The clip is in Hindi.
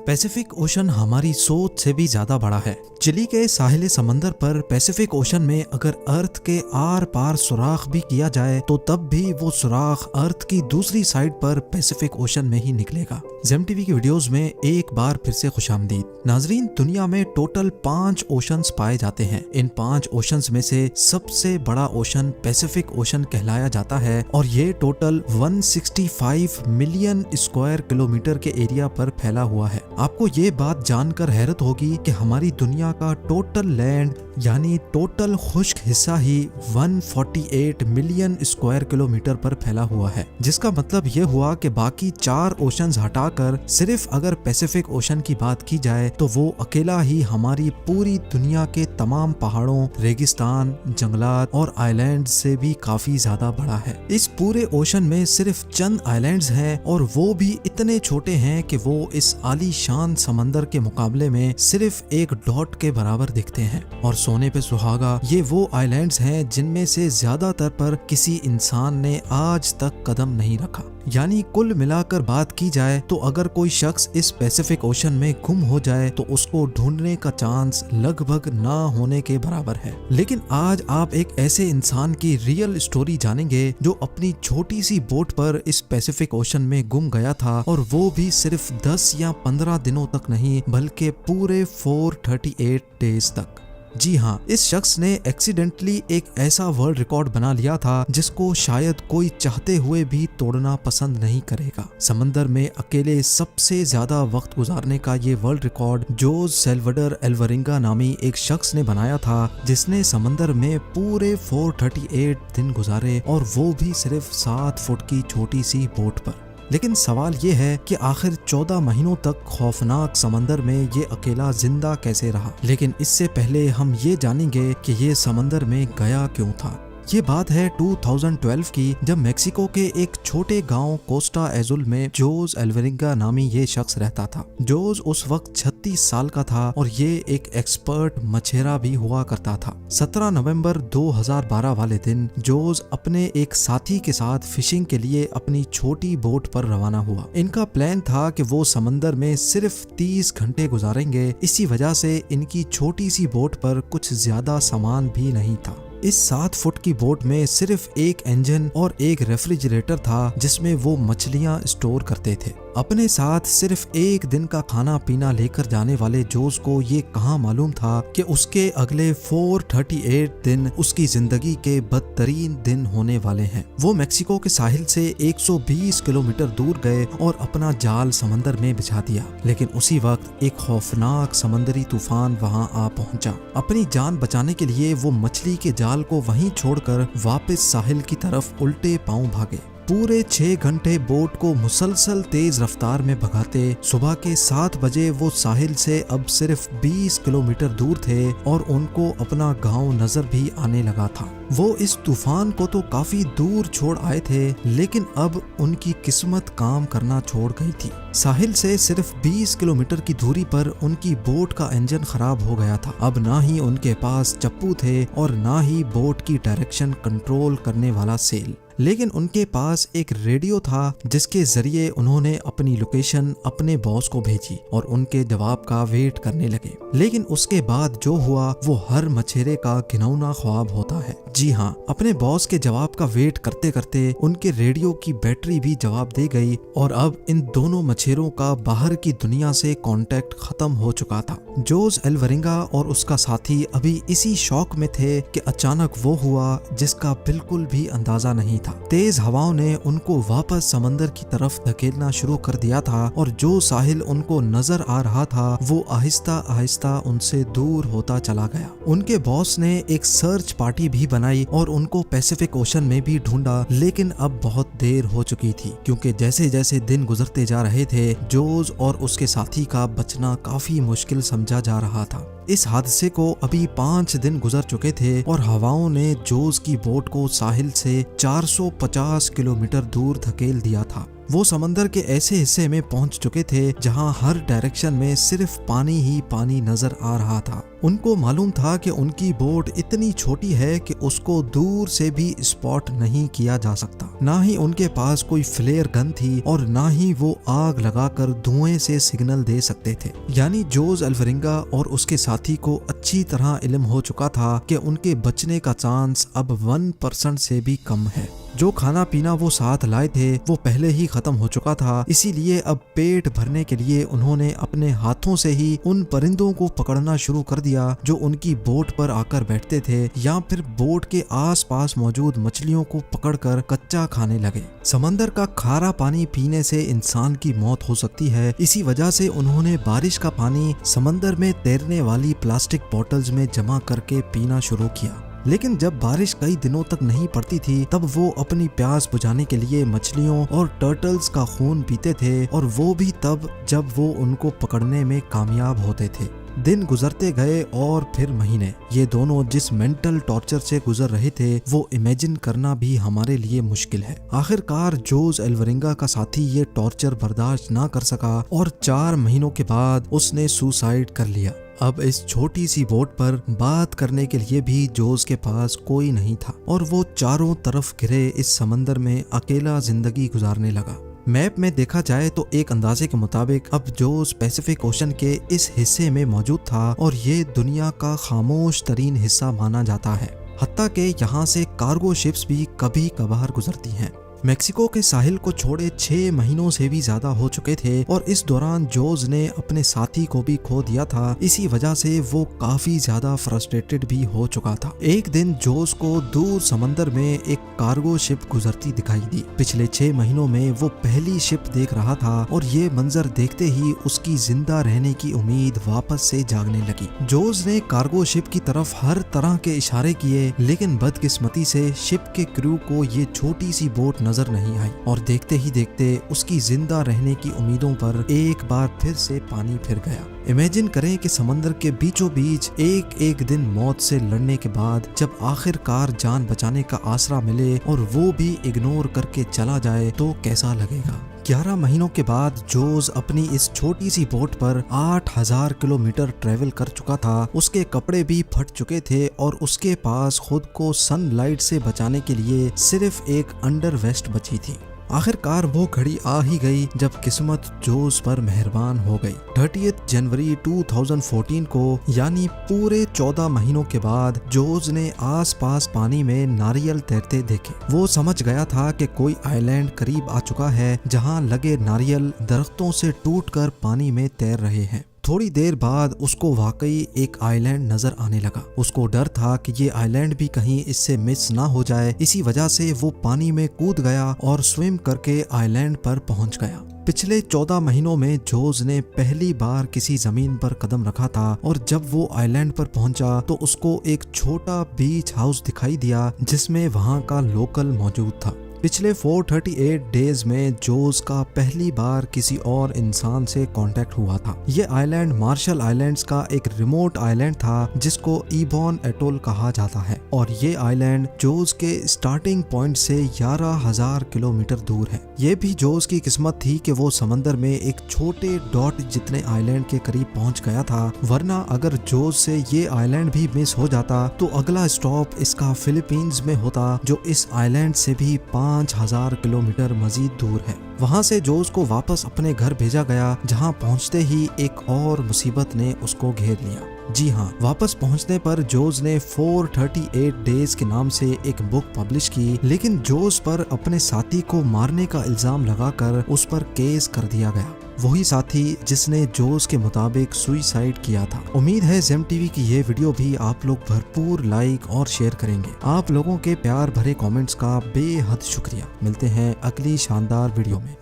पैसिफिक ओशन हमारी सोच से भी ज्यादा बड़ा है। चिली के साहिल समंदर पर पैसिफिक ओशन में अगर अर्थ के आर पार सुराख भी किया जाए तो तब भी वो सुराख अर्थ की दूसरी साइड पर पैसिफिक ओशन में ही निकलेगा। जेम टीवी की वीडियोस में एक बार फिर से खुशामदीद। नाजरीन, दुनिया में टोटल 5 ओशंस पाए जाते हैं। इन 5 ओशंस में से सबसे बड़ा ओशन पैसिफिक ओशन कहलाया जाता है और ये टोटल 165 मिलियन स्क्वायर किलोमीटर के एरिया पर फैला हुआ है। आपको ये बात जानकर हैरत होगी कि हमारी दुनिया का टोटल लैंड यानी टोटल खुश्क हिस्सा ही 148 मिलियन स्क्वायर किलोमीटर पर फैला हुआ है, जिसका मतलब ये हुआ कि बाकी 4 ओशंस हटाकर सिर्फ अगर पैसिफिक ओशन की बात की जाए तो वो अकेला ही हमारी पूरी दुनिया के तमाम पहाड़ों, रेगिस्तान, जंगलात और आइलैंड से भी काफी ज्यादा बड़ा है। इस पूरे ओशन में सिर्फ चंद आइलैंड्स हैं और वो भी इतने छोटे हैं कि वो इस आलीशान समंदर के मुकाबले में सिर्फ एक डॉट के बराबर दिखते हैं। और सोने पे सुहागा, ये वो आइलैंड्स हैं जिनमें से ज्यादातर पर किसी इंसान ने आज तक कदम नहीं रखा। यानी कुल मिलाकर बात की जाए तो अगर कोई शख्स इस पैसिफिक ओशन में गुम हो जाए तो उसको ढूंढने का चांस लगभग ना होने के बराबर है। लेकिन आज आप एक ऐसे इंसान की रियल स्टोरी जानेंगे जो अपनी छोटी सी बोट पर इस पैसिफिक ओशन में गुम गया था, और वो भी सिर्फ 10 या 15 दिनों तक नहीं बल्कि पूरे 438 डेज तक। जी हाँ, इस शख्स ने एक्सीडेंटली एक ऐसा वर्ल्ड रिकॉर्ड बना लिया था जिसको शायद कोई चाहते हुए भी तोड़ना पसंद नहीं करेगा। समंदर में अकेले सबसे ज्यादा वक्त गुजारने का ये वर्ल्ड रिकॉर्ड जोस सेल्वडर एल्वरिंगा नामी एक शख्स ने बनाया था, जिसने समंदर में पूरे 438 दिन गुजारे और वो भी सिर्फ 7 फुट की छोटी सी बोट पर। लेकिन सवाल ये है कि आखिर 14 महीनों तक खौफनाक समंदर में ये अकेला जिंदा कैसे रहा। लेकिन इससे पहले हम ये जानेंगे कि ये समंदर में गया क्यों था। ये बात है 2012 की, जब मेक्सिको के एक छोटे गांव कोस्टा एजुल में जोस एल्वरिंगा नामी ये शख्स रहता था। जोस उस वक्त 36 साल का था और ये एक एक्सपर्ट मछेरा भी हुआ करता था। 17 नवंबर 2012 वाले दिन जोस अपने एक साथी के साथ फिशिंग के लिए अपनी छोटी बोट पर रवाना हुआ। इनका प्लान था कि वो समंदर में सिर्फ 30 घंटे गुजारेंगे। इसी वजह से इनकी छोटी सी बोट पर कुछ ज्यादा सामान भी नहीं था। इस 7 फुट की बोट में सिर्फ एक इंजन और एक रेफ्रिजरेटर था जिसमें वो मछलियां स्टोर करते थे। अपने साथ सिर्फ एक दिन का खाना पीना लेकर जाने वाले जोस को ये कहाँ मालूम था कि उसके अगले 438 दिन उसकी जिंदगी के बदतरीन दिन होने वाले हैं। वो मेक्सिको के साहिल से 120 किलोमीटर दूर गए और अपना जाल समंदर में बिछा दिया। लेकिन उसी वक्त एक खौफनाक समंदरी तूफान वहां आ पहुंचा। अपनी जान बचाने के लिए वो मछली के जाल को वहीं छोड़कर वापस साहिल की तरफ उल्टे पांव भागे। पूरे 6 घंटे बोट को मुसलसल तेज रफ्तार में भगाते सुबह के 7 बजे वो साहिल से अब सिर्फ 20 किलोमीटर दूर थे और उनको अपना गांव नजर भी आने लगा था। वो इस तूफान को तो काफी दूर छोड़ आए थे, लेकिन अब उनकी किस्मत काम करना छोड़ गई थी। साहिल से सिर्फ 20 किलोमीटर की दूरी पर उनकी बोट का इंजन खराब हो गया था। अब ना ही उनके पास चप्पू थे और ना ही बोट की डायरेक्शन कंट्रोल करने वाला सेल, लेकिन उनके पास एक रेडियो था जिसके जरिए उन्होंने अपनी लोकेशन अपने बॉस को भेजी और उनके जवाब का वेट करने लगे। लेकिन उसके बाद जो हुआ वो हर मछेरे का घिनौना ख्वाब होता है। जी हाँ, अपने बॉस के जवाब का वेट करते करते उनके रेडियो की बैटरी भी जवाब दे गई और अब इन दोनों मछेरों का बाहर की दुनिया से कांटेक्ट खत्म हो चुका था। जोस एल्वरिंगा और उसका साथी अभी इसी शौक में थे कि अचानक वो हुआ जिसका बिल्कुल भी अंदाजा नहीं था। तेज हवाओं ने उनको वापस समंदर की तरफ धकेलना शुरू कर दिया था और जो साहिल उनको नजर आ रहा था वो आहिस्ता आहिस्ता उनसे दूर होता चला गया। उनके बॉस ने एक सर्च पार्टी भी बनाई और उनको पैसिफिक ओशन में भी ढूंढा, लेकिन अब बहुत देर हो चुकी थी, क्योंकि जैसे जैसे दिन गुजरते जा रहे थे जोस और उसके साथी का बचना काफी मुश्किल समझा जा रहा था। इस हादसे को अभी 5 दिन गुजर चुके थे और हवाओं ने जोस की बोट को साहिल से 450 किलोमीटर दूर धकेल दिया था। वो समंदर के ऐसे हिस्से में पहुंच चुके थे जहां हर डायरेक्शन में सिर्फ पानी ही पानी नजर आ रहा था। उनको मालूम था कि उनकी बोट इतनी छोटी है कि उसको दूर से भी स्पॉट नहीं किया जा सकता। ना ही उनके पास कोई फ्लेयर गन थी और ना ही वो आग लगाकर धुएं से सिग्नल दे सकते थे। यानी जोस अल्वरिंगा और उसके साथी को अच्छी तरह इल्म हो चुका था कि उनके बचने का चांस अब 1% से भी कम है। जो खाना पीना वो साथ लाए थे वो पहले ही खत्म हो चुका था, इसीलिए अब पेट भरने के लिए उन्होंने अपने हाथों से ही उन परिंदों को पकड़ना शुरू कर दिया जो उनकी बोट पर आकर बैठते थे, या फिर बोट के आसपास मौजूद मछलियों को पकड़कर कच्चा खाने लगे। समंदर का खारा पानी पीने से इंसान की मौत हो सकती है, इसी वजह से उन्होंने बारिश का पानी समंदर में तैरने वाली प्लास्टिक बोतल्स में जमा करके पीना शुरू किया। लेकिन जब बारिश कई दिनों तक नहीं पड़ती थी तब वो अपनी प्यास बुझाने के लिए मछलियों और टर्टल्स का खून पीते थे, और वो भी तब जब वो उनको पकड़ने में कामयाब होते थे। दिन गुजरते गए और फिर महीने। ये दोनों जिस मेंटल टॉर्चर से गुजर रहे थे वो इमेजिन करना भी हमारे लिए मुश्किल है। आखिरकार जोस अल्वरिंगा का साथी ये टॉर्चर बर्दाश्त ना कर सका और 4 महीनों के बाद उसने सुसाइड कर लिया। अब इस छोटी सी बोट पर बात करने के लिए भी जोस के पास कोई नहीं था और वो चारों तरफ घिरे इस समंदर में अकेला जिंदगी गुजारने लगा। मैप में देखा जाए तो एक अंदाजे के मुताबिक अब जोस पैसिफिक ओशन के इस हिस्से में मौजूद था और ये दुनिया का खामोश तरीन हिस्सा माना जाता है। हत्ता के यहाँ से कार्गो शिप्स भी कभी कभार गुजरती हैं। मेक्सिको के साहिल को छोड़े 6 महीनों से भी ज्यादा हो चुके थे और इस दौरान जोस ने अपने साथी को भी खो दिया था। इसी वजह से वो काफी ज्यादा फ्रस्ट्रेटेड भी हो चुका था। एक दिन जोस को दूर समंदर में एक कार्गो शिप गुजरती दिखाई दी। पिछले 6 महीनों में वो पहली शिप देख रहा था और ये मंजर देखते ही उसकी जिंदा रहने की उम्मीद वापस से जागने लगी। जोस ने कार्गो शिप की तरफ हर तरह के इशारे किए, लेकिन बदकिस्मती से शिप के क्रू को ये छोटी सी बोट नजर नहीं आई और देखते ही देखते उसकी जिंदा रहने की उम्मीदों पर एक बार फिर से पानी फिर गया। इमेजिन करें कि समंदर के बीचों बीच एक दिन मौत से लड़ने के बाद जब आखिरकार जान बचाने का आसरा मिले और वो भी इग्नोर करके चला जाए तो कैसा लगेगा। 11 महीनों के बाद जोस अपनी इस छोटी सी बोट पर 8000 किलोमीटर ट्रेवल कर चुका था। उसके कपड़े भी फट चुके थे और उसके पास खुद को सनलाइट से बचाने के लिए सिर्फ एक अंडर वेस्ट बची थी। आखिरकार वो घड़ी आ ही गई जब किस्मत जोस पर मेहरबान हो गई। 30 जनवरी 2014 को यानी पूरे 14 महीनों के बाद जोस ने आसपास पानी में नारियल तैरते देखे। वो समझ गया था कि कोई आइलैंड करीब आ चुका है जहां लगे नारियल दरख्तों से टूटकर पानी में तैर रहे हैं। थोड़ी देर बाद उसको वाकई एक आइलैंड नजर आने लगा। उसको डर था कि ये आइलैंड भी कहीं इससे मिस ना हो जाए, इसी वजह से वो पानी में कूद गया और स्विम करके आइलैंड पर पहुंच गया। पिछले 14 महीनों में जोस ने पहली बार किसी जमीन पर कदम रखा था और जब वो आइलैंड पर पहुंचा तो उसको एक छोटा बीच हाउस दिखाई दिया जिसमें वहां का लोकल मौजूद था। पिछले 438 डेज में जोस का पहली बार किसी और इंसान से कांटेक्ट हुआ था। ये आइलैंड मार्शल आइलैंड्स का एक रिमोट आइलैंड था जिसको इबॉन एटोल कहा जाता है और ये आइलैंड जोस के स्टार्टिंग पॉइंट से 11,000 किलोमीटर दूर है। ये भी जोस की किस्मत थी कि वो समंदर में एक छोटे डॉट जितने आइलैंड के करीब पहुंच गया था, वरना अगर जोस से ये आइलैंड भी मिस हो जाता तो अगला स्टॉप इसका फिलीपींस में होता जो इस आइलैंड से भी 5,000 किलोमीटर मजीद दूर है। वहां से जोस को वापस अपने घर भेजा गया जहां पहुंचते ही एक और मुसीबत ने उसको घेर लिया। जी हाँ, वापस पहुंचने पर जोस ने 438 डेज के नाम से एक बुक पब्लिश की, लेकिन जोस पर अपने साथी को मारने का इल्जाम लगाकर उस पर केस कर दिया गया। वही साथी जिसने जोस के मुताबिक सुसाइड किया था। उम्मीद है जेम टीवी की ये वीडियो भी आप लोग भरपूर लाइक और शेयर करेंगे। आप लोगों के प्यार भरे कमेंट्स का बेहद शुक्रिया। मिलते हैं अगली शानदार वीडियो में।